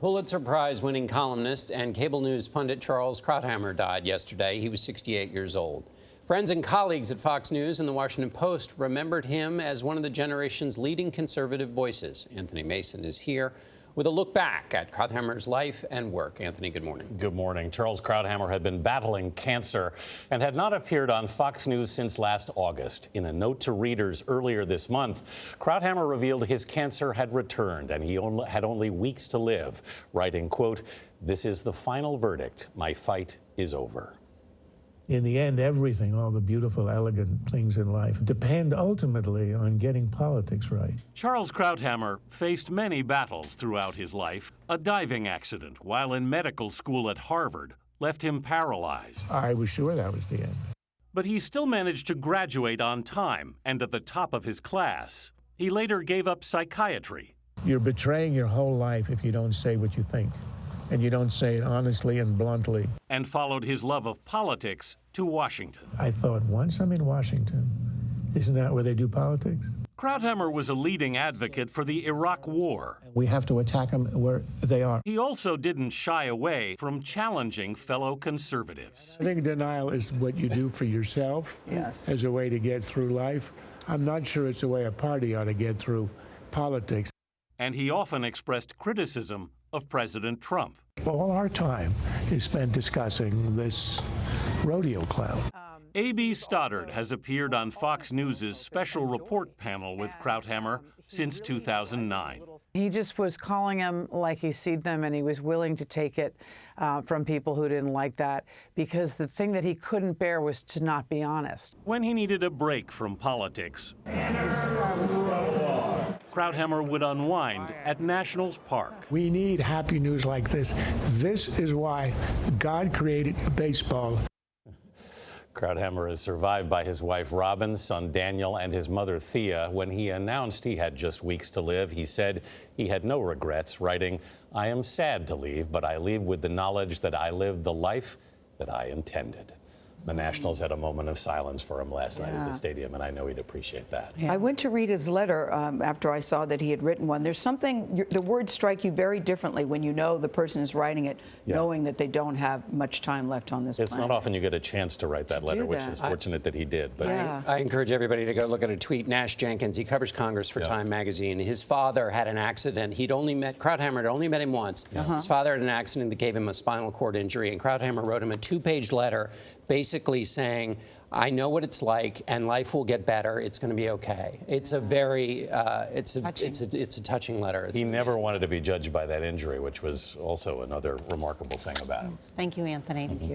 Pulitzer Prize-winning columnist and cable news pundit Charles Krauthammer died yesterday. He was 68 years old. Friends and colleagues at Fox News and The Washington Post remembered him as one of the generation's leading conservative voices. Anthony Mason is here with a look back at Krauthammer's life and work. Anthony, good morning. Good morning. Charles Krauthammer had been battling cancer and had not appeared on Fox News since last August. In a note to readers earlier this month, Krauthammer revealed his cancer had returned and he had only weeks to live, writing, quote, "This is the final verdict. My fight is over." In the end, everything, all the beautiful, elegant things in life, depend ultimately on getting politics right. Charles Krauthammer faced many battles throughout his life. A diving accident while in medical school at Harvard left him paralyzed. I was sure that was the end. But he still managed to graduate on time and at the top of his class. He later gave up psychiatry. You're betraying your whole life if you don't say what you think, and you don't say it honestly and bluntly. And followed his love of politics to Washington. I thought, once I'm in Washington, isn't that where they do politics? Krauthammer was a leading advocate for the Iraq War. We have to attack them where they are. He also didn't shy away from challenging fellow conservatives. I think denial is what you do for yourself as a way to get through life. I'm not sure it's the way a party ought to get through politics. And he often expressed criticism of President Trump. All our time is spent discussing this rodeo clown. A.B. Stoddard has appeared on Fox News' special report panel with Krauthammer since 2009. He just was calling them like he seed them, and he was willing to take it from people who didn't like that, because the thing that he couldn't bear was to not be honest. When he needed a break from politics, Krauthammer would unwind at Nationals Park. We need happy news like this. This is why God created baseball. Krauthammer is survived by his wife Robin, son Daniel, and his mother Thea. When he announced he had just weeks to live, he said he had no regrets, writing, "I am sad to leave, but I leave with the knowledge that I lived the life that I intended." The Nationals had a moment of silence for him last night at the stadium, and I know he'd appreciate that. I went to read his letter after I saw that he had written one. There's something, the words strike you very differently when you know the person is writing it, knowing that they don't have much time left on this planet. It's not often you get a chance to write that letter, which is fortunate that he did. But I encourage everybody to go look at a tweet. Nash Jenkins, he covers Congress for Time magazine. His father had an accident. Krauthammer had only met him once. His father had an accident that gave him a spinal cord injury, and Krauthammer wrote him a 2-page letter basically saying, "I know what it's like, and life will get better. It's going to be okay." It's a very, it's a touching letter. He never wanted to be judged by that injury, which was also another remarkable thing about him. Thank you, Anthony. Thank you.